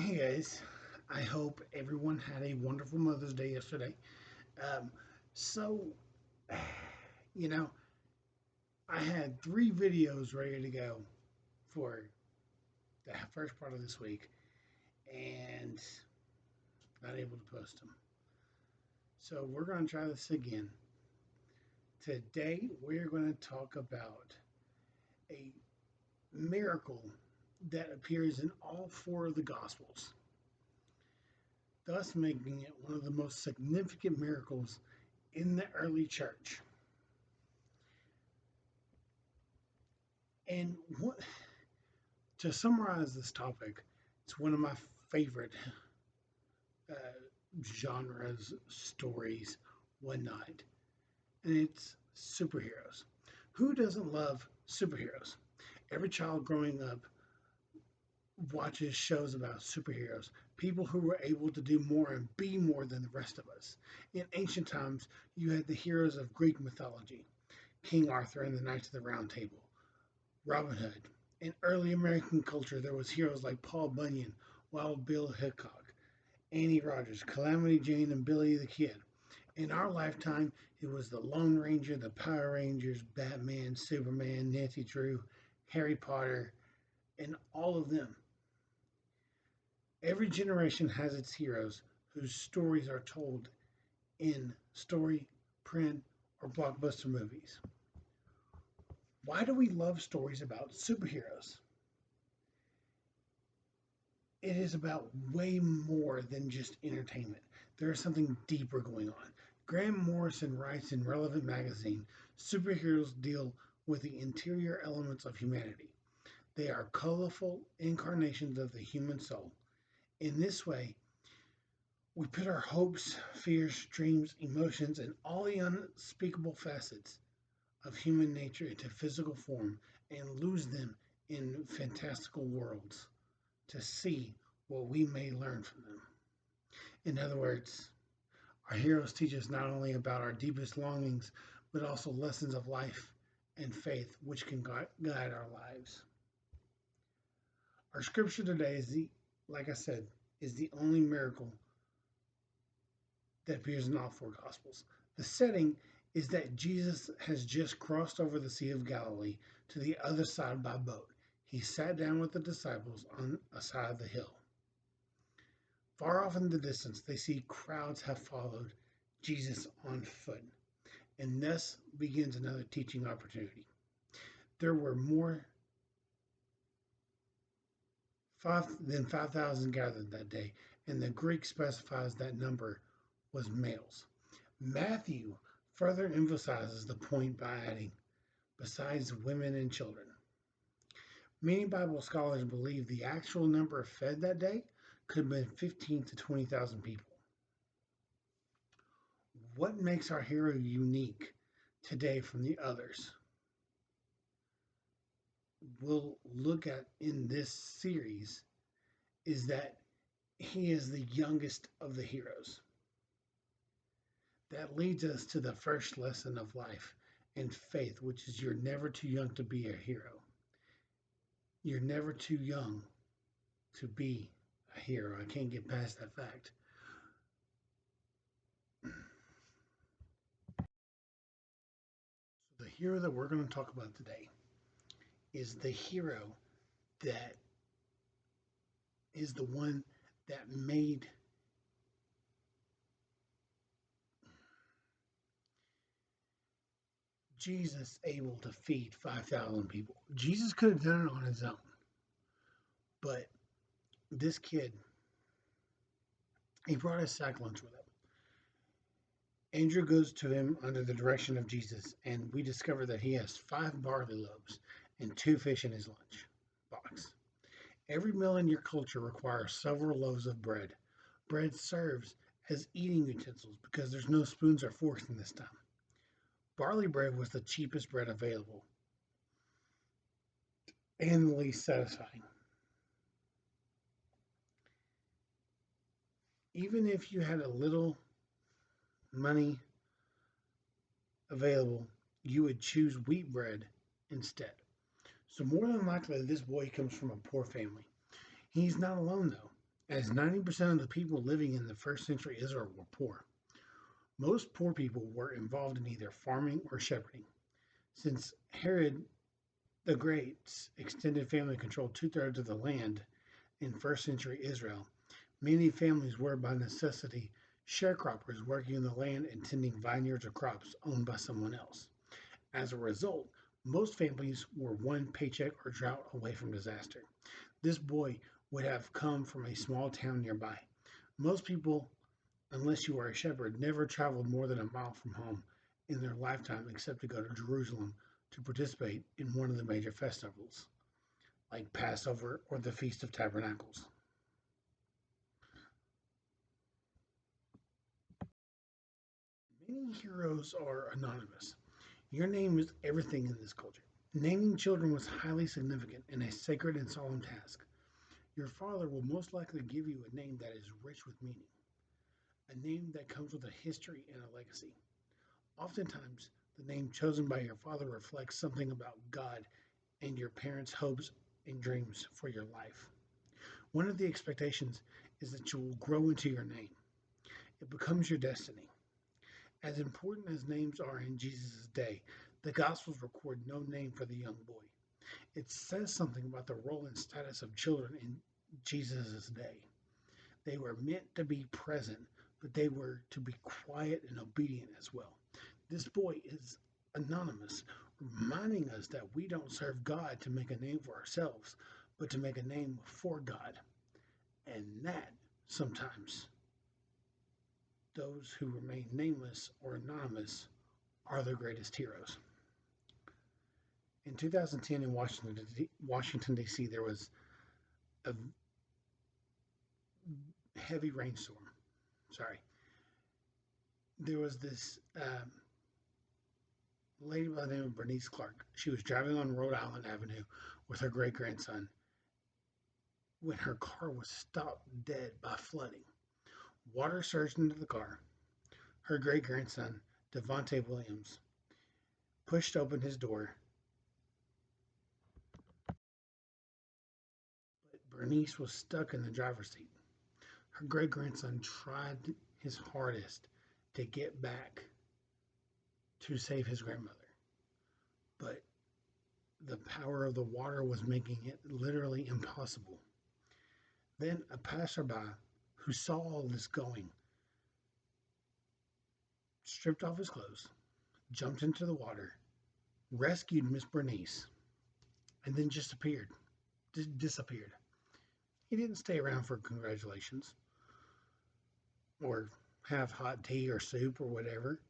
Hey guys, I hope everyone had a wonderful Mother's Day yesterday. Um, so, you know, I had three videos ready to go for the first part of this week and not able to post them. So, we're going to try this again. Today, we're going to talk about a miracle that appears in all four of the Gospels, thus making it one of the most significant miracles in the early church. And what to summarize this topic, it's one of my favorite uh, genres, stories, whatnot, and it's superheroes. Who doesn't love superheroes? Every child growing up watches shows about superheroes, people who were able to do more and be more than the rest of us. In ancient times, you had the heroes of Greek mythology, King Arthur and the Knights of the Round Table, Robin Hood. In early American culture, there was heroes like Paul Bunyan, Wild Bill Hickok, Annie Rogers, Calamity Jane, and Billy the Kid. In our lifetime, it was the Lone Ranger, the Power Rangers, Batman, Superman, Nancy Drew, Harry Potter, and all of them. Every generation has its heroes whose stories are told in story, print, or blockbuster movies. Why do we love stories about superheroes? It is about way more than just entertainment. There is something deeper going on. Grant Morrison writes in Relevant Magazine, superheroes deal with the interior elements of humanity. They are colorful incarnations of the human soul. In this way, we put our hopes, fears, dreams, emotions, and all the unspeakable facets of human nature into physical form and lose them in fantastical worlds to see what we may learn from them. In other words, our heroes teach us not only about our deepest longings, but also lessons of life and faith which can guide our lives. Our scripture today like I said, is the only miracle that appears in all four gospels. The setting is that Jesus has just crossed over the Sea of Galilee to the other side by boat. He sat down with the disciples on a side of the hill. Far off in the distance, they see crowds have followed Jesus on foot, and thus begins another teaching opportunity. There were more than 5,000 gathered that day, and the Greek specifies that number was males. Matthew further emphasizes the point by adding, besides women and children. Many Bible scholars believe the actual number fed that day could have been 15 to 20,000 people. What makes our hero unique today from the others? We'll look at in this series is that he is the youngest of the heroes. That leads us to the first lesson of life and faith, which is you're never too young to be a hero. You're never too young to be a hero. I can't get past that fact. So the hero that we're going to talk about today is the hero that is the one that made Jesus able to feed 5,000 people. Jesus could have done it on his own, but this kid, he brought his sack lunch with him. Andrew goes to him under the direction of Jesus, and we discover that he has 5 barley loaves and 2 fish in his lunch box. Every meal in your culture requires several loaves of bread. Bread serves as eating utensils because there's no spoons or forks in this time. Barley bread was the cheapest bread available and the least satisfying. Even if you had a little money available, you would choose wheat bread instead. So, more than likely, this boy comes from a poor family. He's not alone, though. as 90% of the people living in the first century Israel were poor. Most poor people were involved in either farming or shepherding. Since Herod the Great's extended family controlled two-thirds of the land in first century Israel, many families were by necessity sharecroppers working in the land and tending vineyards or crops owned by someone else. As a result, most families were one paycheck or drought away from disaster. This boy would have come from a small town nearby. Most people, unless you are a shepherd, never traveled more than a mile from home in their lifetime except to go to Jerusalem to participate in one of the major festivals, like Passover or the Feast of Tabernacles. Many heroes are anonymous. Your name is everything in this culture. Naming children was highly significant and a sacred and solemn task. Your father will most likely give you a name that is rich with meaning, a name that comes with a history and a legacy. Oftentimes, the name chosen by your father reflects something about God and your parents' hopes and dreams for your life. One of the expectations is that you will grow into your name. It becomes your destiny. As important as names are in Jesus' day, the Gospels record no name for the young boy. It says something about the role and status of children in Jesus' day. They were meant to be present, but they were to be quiet and obedient as well. This boy is anonymous, reminding us that we don't serve God to make a name for ourselves, but to make a name for God. And that sometimes those who remain nameless or anonymous are the greatest heroes. In 2010 in Washington D.C., there was a heavy rainstorm. Sorry, there was this lady by the name of Bernice Clark. She was driving on Rhode Island Avenue with her great grandson when her car was stopped dead by flooding. Water surged into the car. Her great grandson, Devontae Williams, pushed open his door, but Bernice was stuck in the driver's seat. Her great grandson tried his hardest to get back to save his grandmother, but the power of the water was making it literally impossible. Then a passerby who saw all this going stripped off his clothes, jumped into the water, rescued Miss Bernice, and then just disappeared. He didn't stay around for congratulations or have hot tea or soup or whatever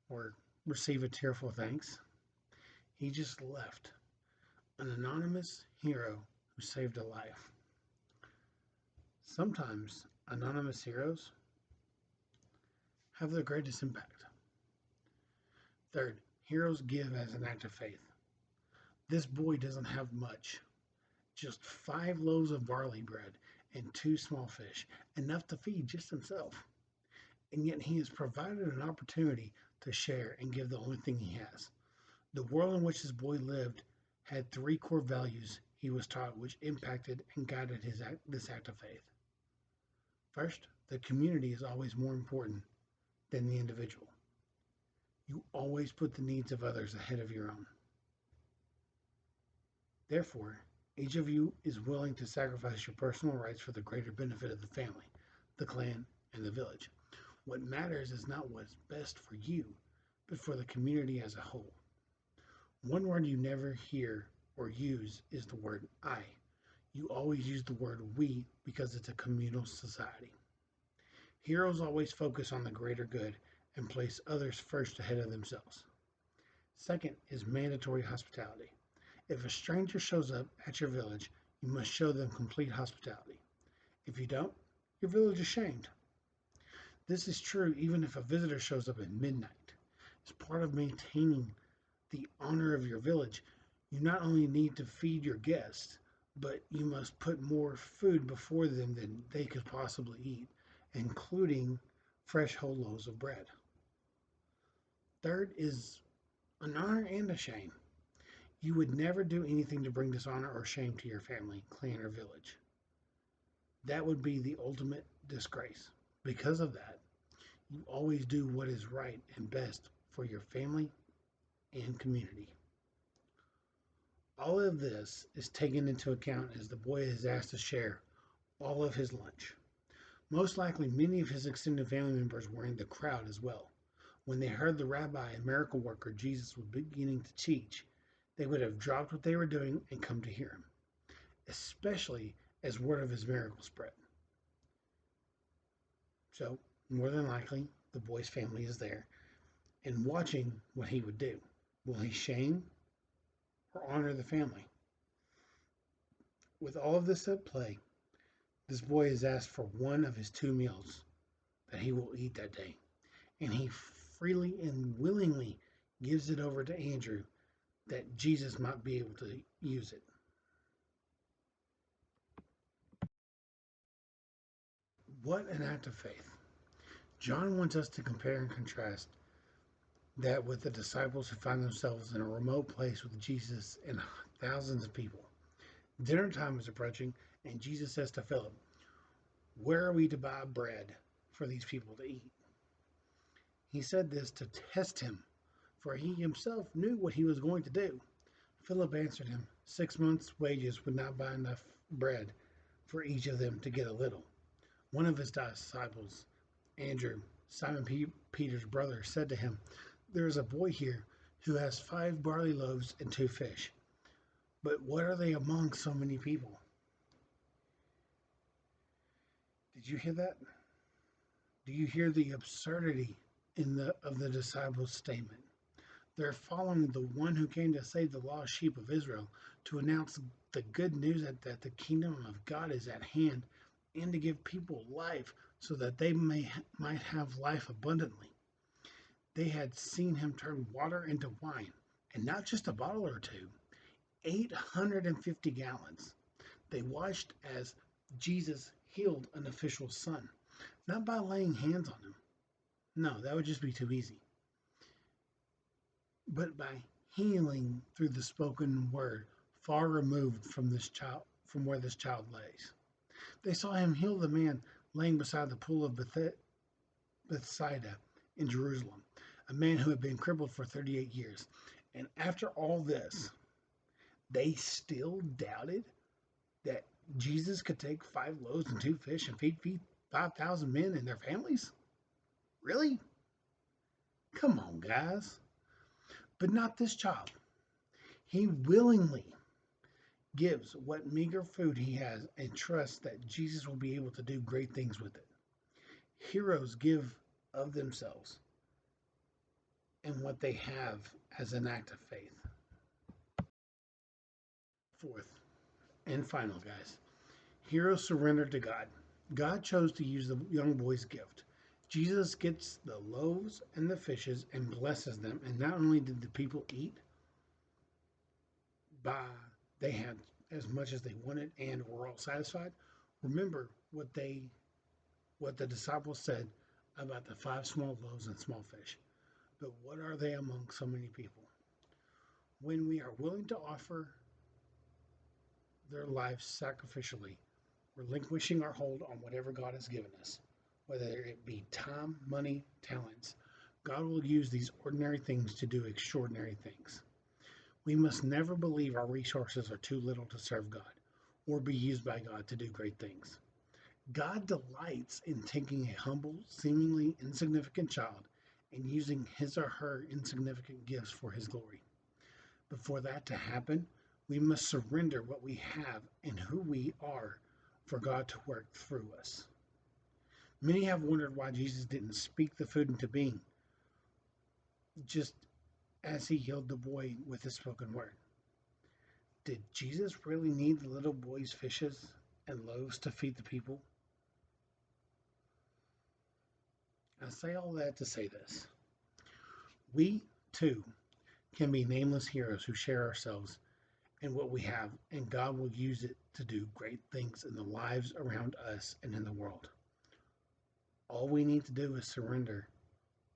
or receive a tearful thanks. He just left. An anonymous hero who saved a life. Sometimes anonymous heroes have the greatest impact. Third, heroes give as an act of faith. This boy doesn't have much, just 5 loaves of barley bread and 2 small fish, enough to feed just himself. And yet he has provided an opportunity to share and give the only thing he has. The world in which this boy lived had 3 core values he was taught which impacted and guided this act of faith. First, the community is always more important than the individual. You always put the needs of others ahead of your own. Therefore, each of you is willing to sacrifice your personal rights for the greater benefit of the family, the clan, and the village. What matters is not what's best for you, but for the community as a whole. One word you never hear or use is the word I. You always use the word we because it's a communal society. Heroes always focus on the greater good and place others first ahead of themselves. Second is mandatory hospitality. If a stranger shows up at your village, you must show them complete hospitality. If you don't, your village is shamed. This is true even if a visitor shows up at midnight. As part of maintaining the honor of your village, you not only need to feed your guests, but you must put more food before them than they could possibly eat, including fresh whole loaves of bread. Third is an honor and a shame. You would never do anything to bring dishonor or shame to your family, clan, or village. That would be the ultimate disgrace. Because of that, you always do what is right and best for your family and community. All of this is taken into account as the boy is asked to share all of his lunch. Most likely, many of his extended family members were in the crowd as well. When they heard the rabbi and miracle worker Jesus was beginning to teach, they would have dropped what they were doing and come to hear him, especially as word of his miracle spread. So, more than likely, the boy's family is there and watching what he would do. Will he shame or honor the family? With all of this at play, this boy is asked for one of his two meals that he will eat that day, and he freely and willingly gives it over to Andrew that Jesus might be able to use it. What an act of faith. John wants us to compare and contrast that with the disciples who find themselves in a remote place with Jesus and thousands of people. Dinner time is approaching, and Jesus says to Philip, "Where are we to buy bread for these people to eat?" He said this to test him, for he himself knew what he was going to do. Philip answered him, 6 months' wages would not buy enough bread for each of them to get a little. One of his disciples, Andrew, Peter's brother, said to him, "There is a boy here who has 5 barley loaves and 2 fish. But what are they among so many people?" Did you hear that? Do you hear the absurdity of the disciples' statement? They're following the one who came to save the lost sheep of Israel, to announce the good news that the kingdom of God is at hand, and to give people life so that they might have life abundantly. They had seen him turn water into wine, and not just a bottle or two, 850 gallons. They watched as Jesus healed an official's son, not by laying hands on him. No, that would just be too easy. But by healing through the spoken word, far removed from where this child lays. They saw him heal the man laying beside the pool of Bethsaida in Jerusalem, a man who had been crippled for 38 years. And after all this, they still doubted that Jesus could take 5 loaves and 2 fish and feed 5,000 men and their families? Really? Come on, guys. But not this child. He willingly gives what meager food he has and trusts that Jesus will be able to do great things with it. Heroes give of themselves and what they have as an act of faith. Fourth and final, guys, heroes surrender to God. God chose to use the young boy's gift. Jesus gets the loaves and the fishes and blesses them. And not only did the people eat, by they had as much as they wanted and were all satisfied. Remember what the disciples said about the 5 small loaves and small fish. But what are they among so many people? When we are willing to offer their lives sacrificially, relinquishing our hold on whatever God has given us, whether it be time, money, talents, God will use these ordinary things to do extraordinary things. We must never believe our resources are too little to serve God or be used by God to do great things. God delights in taking a humble, seemingly insignificant child and using his or her insignificant gifts for his glory. But for that to happen, we must surrender what we have and who we are for God to work through us. Many have wondered why Jesus didn't speak the food into being, just as he healed the boy with his spoken word. Did Jesus really need the little boy's fishes and loaves to feed the people? I say all that to say this. We, too, can be nameless heroes who share ourselves and what we have, and God will use it to do great things in the lives around us and in the world. All we need to do is surrender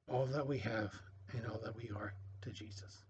all that we have and all that we are to Jesus.